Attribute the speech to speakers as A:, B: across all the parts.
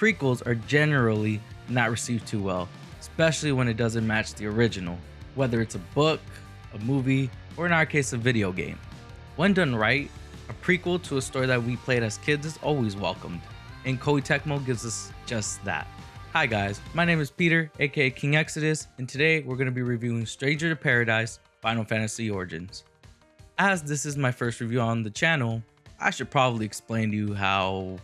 A: prequels are generally not received too well, especially when it doesn't match the original, whether it's a book, a movie, or in our case, a video game. When done right, a prequel to a story that we played as kids is always welcomed, and Koei Tecmo gives us just that. Hi guys, my name is Peter, aka King Exodus, and today we're going to be reviewing Stranger to Paradise Final Fantasy Origins. As this is my first review on the channel, I should probably explain to you how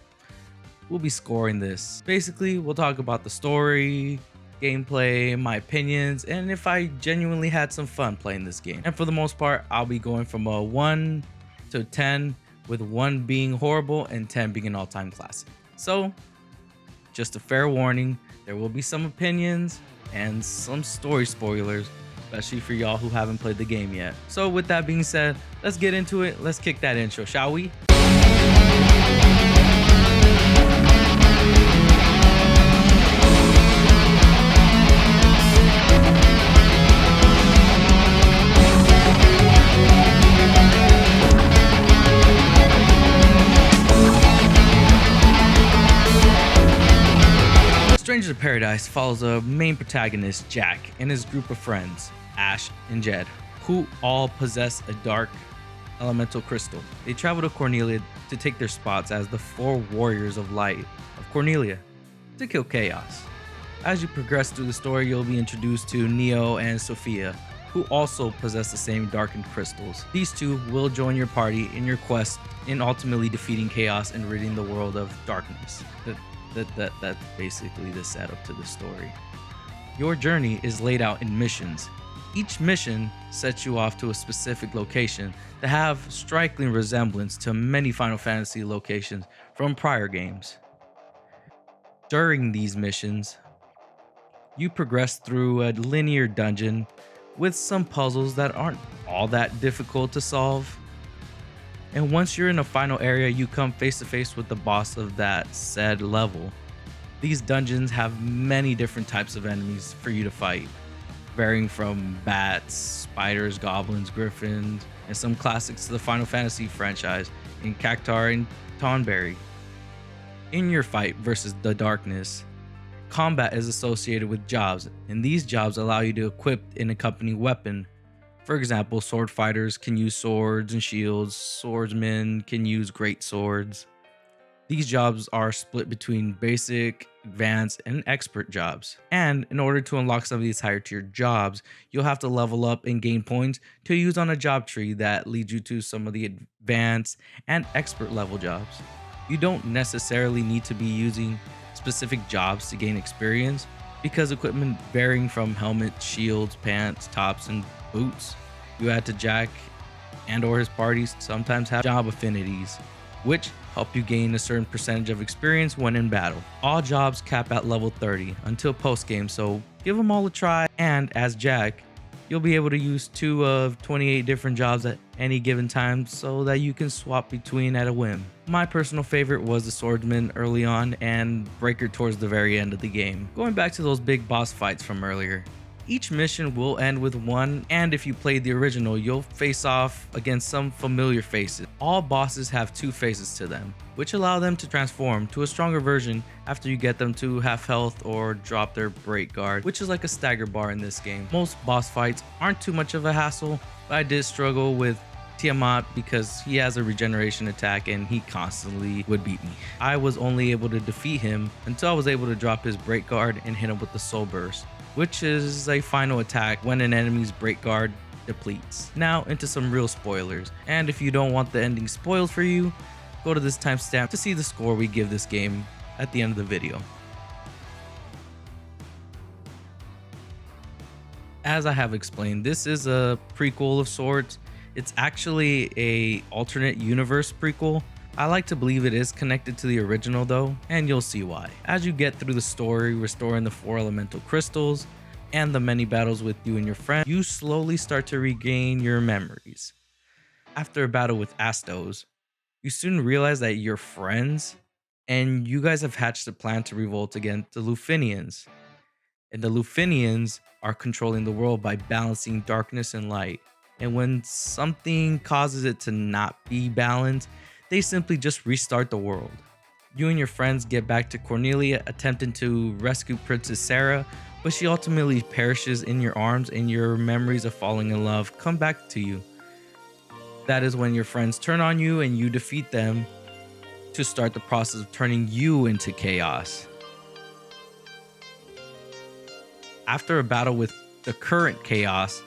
A: we'll be scoring this. Basically, we'll talk about the story, gameplay, my opinions, and if I genuinely had some fun playing this game. And for the most part, I'll be going from a 1 to 10, with 1 being horrible and 10 being an all-time classic. So, just a fair warning, there will be some opinions and some story spoilers, especially for y'all who haven't played the game yet. So with that being said, let's get into it. Let's kick that intro, shall we? Stranger to Paradise follows a main protagonist, Jack, and his group of friends, Ash and Jed, who all possess a dark elemental crystal. They travel to Cornelia to take their spots as the 4 warriors of light of Cornelia to kill chaos. As you progress through the story, you'll be introduced to Neo and Sophia, who also possess the same darkened crystals. These two will join your party in your quest in ultimately defeating chaos and ridding the world of darkness. That's basically the setup to the story. Your journey is laid out in missions. Each mission sets you off to a specific location that have striking resemblance to many Final Fantasy locations from prior games. During these missions, you progress through a linear dungeon with some puzzles that aren't all that difficult to solve. And once you're in a final area, you come face to face with the boss of that said level. These dungeons have many different types of enemies for you to fight, varying from bats, spiders, goblins, griffins, and some classics to the Final Fantasy franchise in Cactuar and Tonberry. In your fight versus the darkness, combat is associated with jobs, and these jobs allow you to equip an accompanying weapon. For example, sword fighters can use swords and shields, swordsmen can use great swords. These jobs are split between basic, advanced, and expert jobs. And in order to unlock some of these higher tier jobs, you'll have to level up and gain points to use on a job tree that leads you to some of the advanced and expert level jobs. You don't necessarily need to be using specific jobs to gain experience, because equipment varying from helmets, shields, pants, tops, and boots you add to Jack and or his parties sometimes have job affinities, which help you gain a certain percentage of experience when in battle. All jobs cap at level 30 until post-game, so give them all a try, and as Jack, you'll be able to use 2 of 28 different jobs at any given time so that you can swap between at a whim. My personal favorite was the swordsman early on and breaker towards the very end of the game. Going back to those big boss fights from earlier, each mission will end with one, and if you played the original, you'll face off against some familiar faces. All bosses have 2 phases to them, which allow them to transform to a stronger version after you get them to half health or drop their break guard, which is like a stagger bar in this game. Most boss fights aren't too much of a hassle, but I did struggle with Tiamat because he has a regeneration attack and he constantly would beat me. I was only able to defeat him until I was able to drop his break guard and hit him with the soul burst, which is a final attack when an enemy's break guard depletes. Now into some real spoilers, and if you don't want the ending spoiled for you, go to this timestamp to see the score we give this game at the end of the video. As I have explained, this is a prequel of sorts. It's actually a alternate universe prequel. I like to believe it is connected to the original though, and you'll see why. As you get through the story, restoring the 4 elemental crystals, and the many battles with you and your friend, you slowly start to regain your memories. After a battle with Astos, you soon realize that you're friends, and you guys have hatched a plan to revolt against the Lufinians. And the Lufinians are controlling the world by balancing darkness and light. And when something causes it to not be balanced, they simply just restart the world. You and your friends get back to Cornelia, attempting to rescue Princess Sarah, but she ultimately perishes in your arms, and your memories of falling in love come back to you. That is when your friends turn on you and you defeat them to start the process of turning you into chaos. After a battle with the current chaos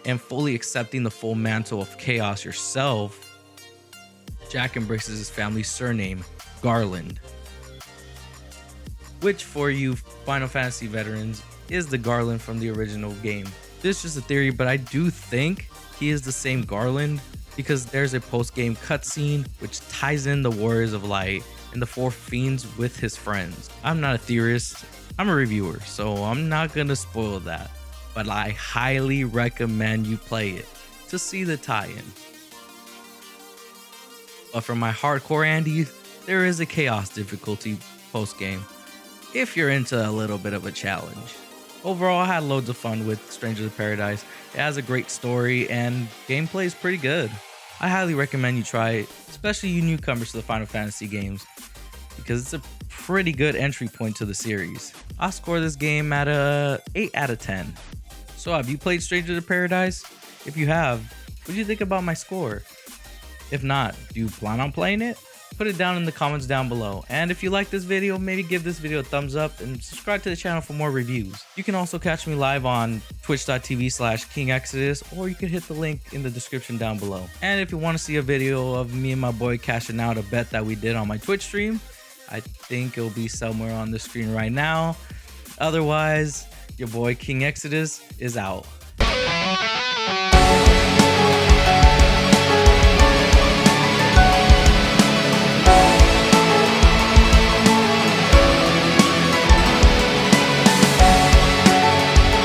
A: and fully accepting the full mantle of chaos yourself, Jack embraces his family's surname, Garland, which for you Final Fantasy veterans is the Garland from the original game. This is just a theory, but I do think he is the same Garland because there's a post-game cutscene which ties in the Warriors of Light and the four fiends with his friends. I'm not a theorist, I'm a reviewer, so I'm not gonna spoil that, but I highly recommend you play it to see the tie-in. But for my hardcore Andes, there is a chaos difficulty post-game if you're into a little bit of a challenge. Overall, I had loads of fun with Strangers of Paradise. It has a great story and gameplay is pretty good. I highly recommend you try it, especially you newcomers to the Final Fantasy games, because it's a pretty good entry point to the series. I'll score this game at a 8 out of 10. So have you played Strangers of Paradise? If you have, what do you think about my score? If not, do you plan on playing it? Put it down in the comments down below. And if you like this video, maybe give this video a thumbs up and subscribe to the channel for more reviews. You can also catch me live on twitch.tv/KingExodus, or you can hit the link in the description down below. And if you want to see a video of me and my boy cashing out a bet that we did on my Twitch stream, I think it'll be somewhere on the screen right now. Otherwise, your boy King Exodus is out.